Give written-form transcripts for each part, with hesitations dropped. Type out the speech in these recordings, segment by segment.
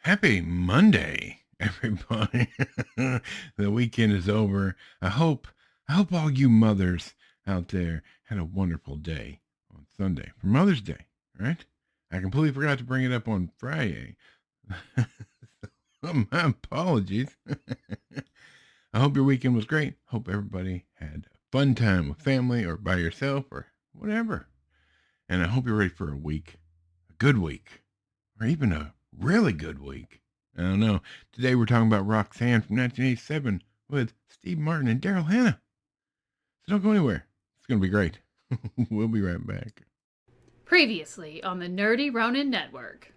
Happy Monday, everybody. The weekend is over. I hope all you mothers out there had a wonderful day on Sunday for Mother's Day, right? I completely forgot to bring it up on Friday. My apologies. I hope your weekend was great. Hope everybody had a fun time with family or by yourself or whatever. And I hope you're ready for a good week, or even a really good week. I don't know. Today we're talking about Roxanne from 1987 with Steve Martin and Daryl Hannah. So don't go anywhere. It's going to be great. We'll be right back. Previously on the Nerdy Ronin Network.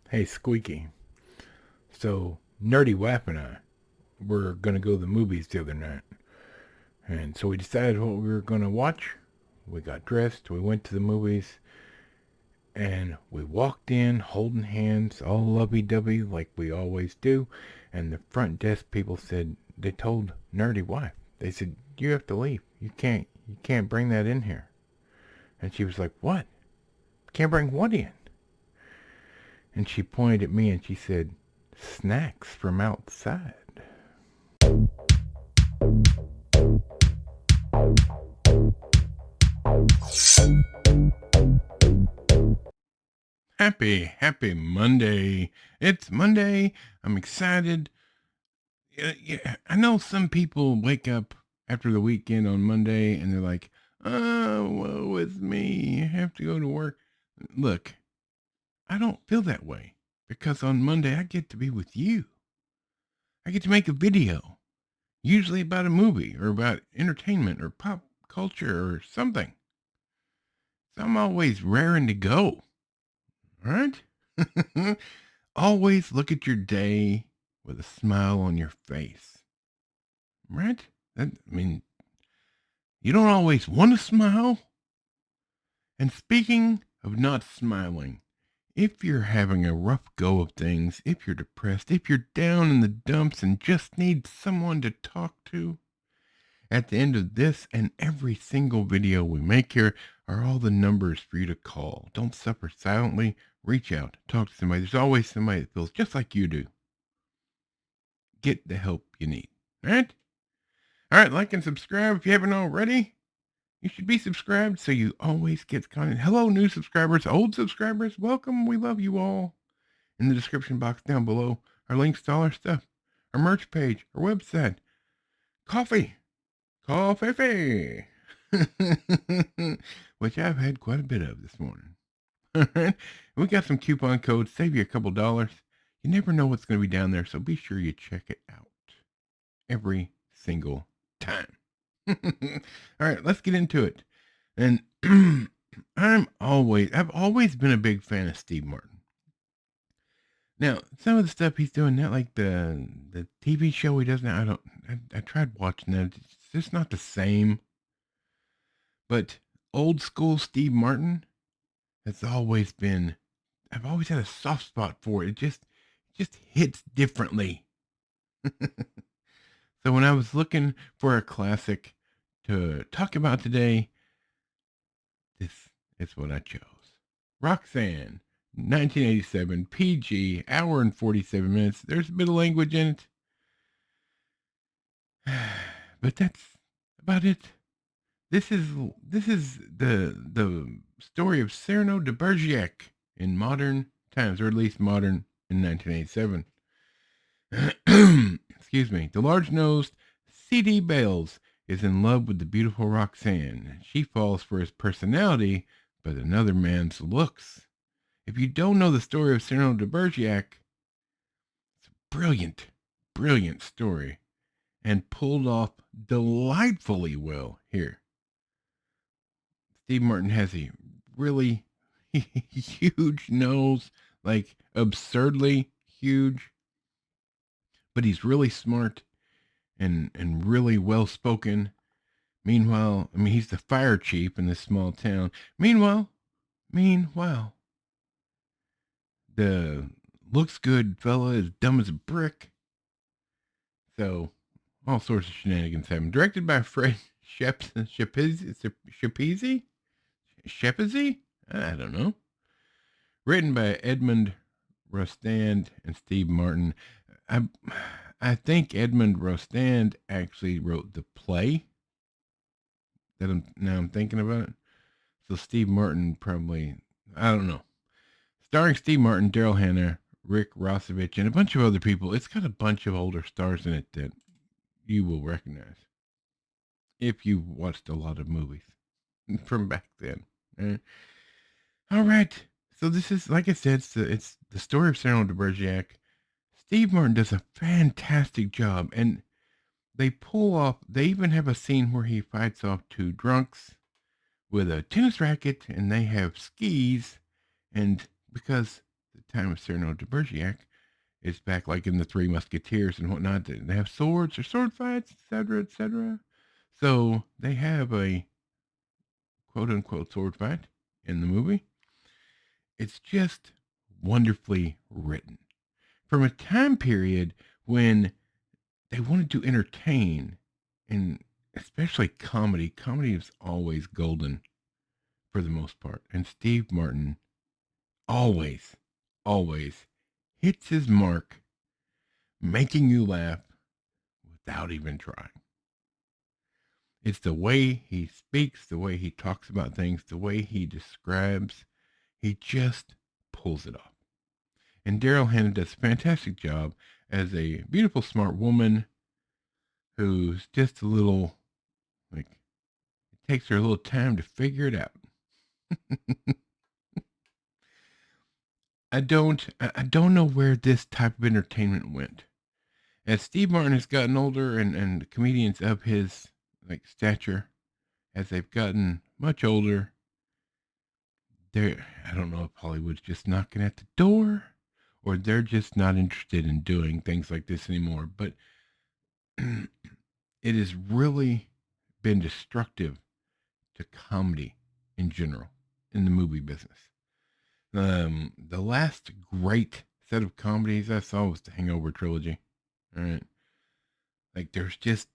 Hey, Squeaky. So, Nerdy Wap and I were going to go to the movies the other night. And so we decided what we were going to watch. We got dressed. We went to the movies. And we walked in holding hands, all lovey-dovey like we always do. And the front desk people said, they told Nerdy wife, they said, you have to leave. You can't bring that in here. And she was like, what? Can't bring what in? And she pointed at me and she said, snacks from outside. Happy Monday. It's Monday. I'm excited. Yeah, I know some people wake up after the weekend on Monday and they're like, oh, woe is me. I have to go to work. Look, I don't feel that way because on Monday I get to be with you. I get to make a video, usually about a movie or about entertainment or pop culture or something. So I'm always raring to go. All right? Always look at your day with a smile on your face. Right? I mean, you don't always want to smile. And speaking of not smiling, if you're having a rough go of things, if you're depressed, if you're down in the dumps and just need someone to talk to, at the end of this and every single video we make here are all the numbers for you to call. Don't suffer silently. Reach out. Talk to somebody. There's always somebody that feels just like you do. Get the help you need. All right? All right, like and subscribe if you haven't already. You should be subscribed so you always get content. Hello, new subscribers, old subscribers. Welcome. We love you all. In the description box down below are links to all our stuff, our merch page, our website, coffee, which I've had quite a bit of this morning. All right. We got some coupon codes, save you a couple dollars. You never know what's going to be down there, so be sure you check it out every single time. All right, let's get into it. And I've always been a big fan of Steve Martin. Now, some of the stuff he's doing now, like the TV show he does now, I tried watching that. It's just not the same. But old school Steve Martin has always been, I've always had a soft spot for it. It just hits differently. So when I was looking for a classic to talk about today, this is what I chose. Roxanne, 1987, PG, hour and 47 minutes. There's a bit of language in it. But that's about it. This is the story of Cyrano de Bergerac in modern times, or at least modern in 1987. Excuse me. The large-nosed C.D. Bales is in love with the beautiful Roxanne. She falls for his personality, but another man's looks. If you don't know the story of Cyrano de Bergerac, it's a brilliant, brilliant story and pulled off delightfully well here. Steve Martin has a really huge nose, like absurdly huge, but he's really smart and really well spoken. Meanwhile, I mean, he's the fire chief in this small town. Meanwhile, the looks good fella is dumb as a brick. So, all sorts of shenanigans happen. Directed by Fred Schepisi? I don't know. Written by Edmund Rostand and Steve Martin. I I think Edmund Rostand actually wrote the play. Now I'm thinking about it. So Steve Martin probably, I don't know. Starring Steve Martin, Daryl Hannah, Rick Rossovich, and a bunch of other people. It's got a bunch of older stars in it that you will recognize if you've watched a lot of movies from back then. All right. So this is, like I said, it's the story of Cyrano de Bergerac. Steve Martin does a fantastic job, and they pull off. They even have a scene where he fights off two drunks with a tennis racket, and they have skis. And because the time of Cyrano de Bergerac is back, like in the Three Musketeers and whatnot, they have swords or sword fights, etc., etc. So they have a quote unquote sword fight in the movie. It's just wonderfully written from a time period when they wanted to entertain, and especially comedy. Comedy is always golden for the most part. And Steve Martin always, always hits his mark, making you laugh without even trying. It's the way he speaks, the way he talks about things, the way he describes. He just pulls it off. And Daryl Hannah does a fantastic job as a beautiful, smart woman who's just a little, like, it takes her a little time to figure it out. I don't know where this type of entertainment went. As Steve Martin has gotten older, and comedians of his like stature, as they've gotten much older, I don't know if Hollywood's just knocking at the door, or they're just not interested in doing things like this anymore. But it has really been destructive to comedy in general in the movie business. The last great set of comedies I saw was the Hangover trilogy. All right, like there's just,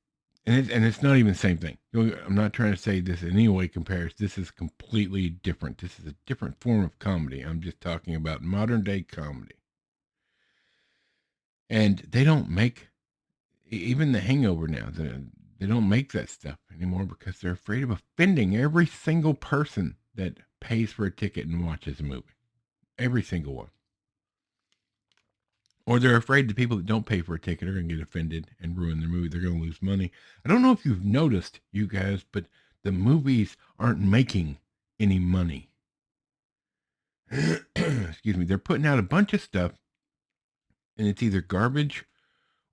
and it's not even the same thing. I'm not trying to say this in any way compares. This is completely different. This is a different form of comedy. I'm just talking about modern day comedy, and they don't make even the Hangover now. They don't make that stuff anymore because they're afraid of offending every single person that pays for a ticket and watches a movie. Every single one. Or they're afraid the people that don't pay for a ticket are going to get offended and ruin their movie. They're going to lose money. I don't know if you've noticed, you guys, but the movies aren't making any money. Excuse me. They're putting out a bunch of stuff, and it's either garbage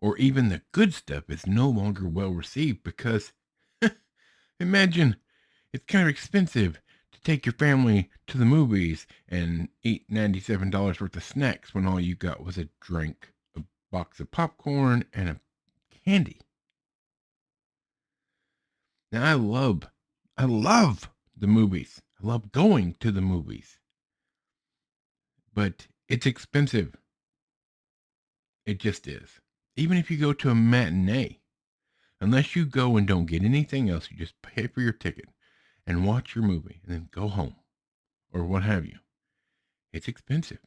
or even the good stuff is no longer well received because imagine it's kind of expensive to take your family to the movies and eat $97 worth of snacks when all you got was a drink, a box of popcorn, and a candy. Now I love the movies. I love going to the movies. But it's expensive. It just is. Even if you go to a matinee, unless you go and don't get anything else, you just pay for your ticket and watch your movie and then go home or what have you. It's expensive.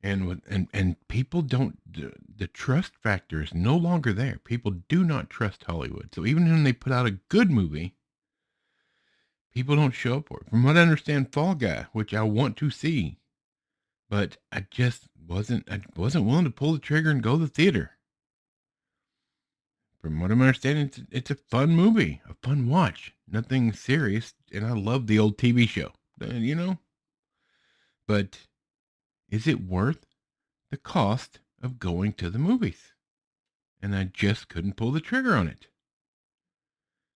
And people don't, the trust factor is no longer there. People do not trust Hollywood. So even when they put out a good movie, people don't show up for it. From what I understand, Fall Guy, which I want to see, but I wasn't willing to pull the trigger and go to the theater. From what I'm understanding, it's a fun movie, a fun watch, nothing serious, and I love the old TV show, But is it worth the cost of going to the movies? And I just couldn't pull the trigger on it.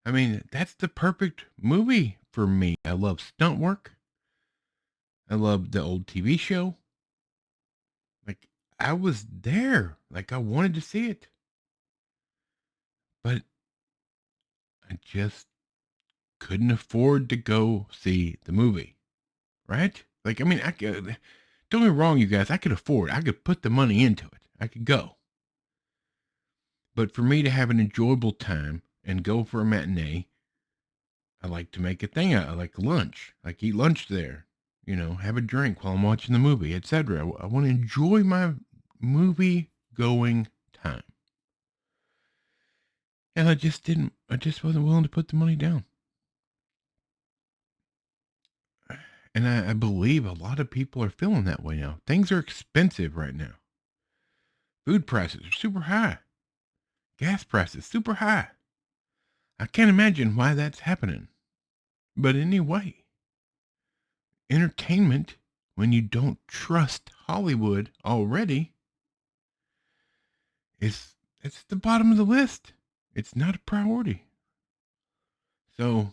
I mean, that's the perfect movie for me. I love stunt work. I love the old TV show. Like, I was there. Like, I wanted to see it. But I just couldn't afford to go see the movie. Right? Like, I mean, I could, don't get me wrong, you guys. I could afford. I could put the money into it. I could go. But for me to have an enjoyable time and go for a matinee, I like to make a thing out. I like lunch. I like eat lunch there. have a drink while I'm watching the movie, etc. I want to enjoy my movie going time. And I just wasn't willing to put the money down. And I believe a lot of people are feeling that way now. Things are expensive right now. Food prices are super high. Gas prices super high. I can't imagine why that's happening. But anyway, entertainment, when you don't trust Hollywood already, it's at the bottom of the list. It's not a priority. So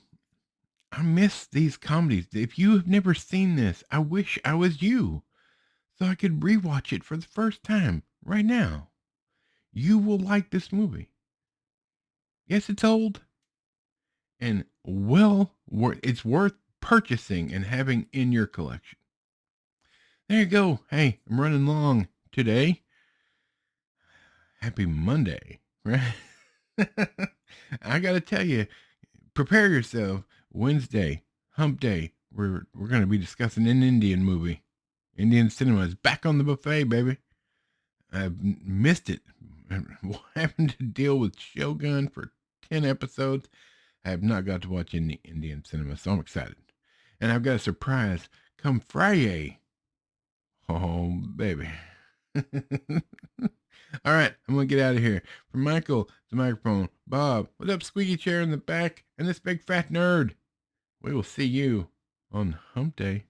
I miss these comedies. If you have never seen this, I wish I was you so I could rewatch it for the first time right now. You will like this movie. Yes, it's old and it's worth purchasing and having in your collection. There you go. Hey, I'm running long today. Happy Monday, right? I got to tell you, prepare yourself. Wednesday, hump day. We're going to be discussing an Indian movie. Indian cinema is back on the buffet, baby. I've missed it. Having to deal with Shogun for 10 episodes. I have not got to watch any Indian cinema, so I'm excited. And I've got a surprise come Friday. Oh, baby. All right, I'm going to get out of here. From Michael, the microphone. Bob, what's up, squeaky chair in the back? And this big fat nerd. We will see you on hump day.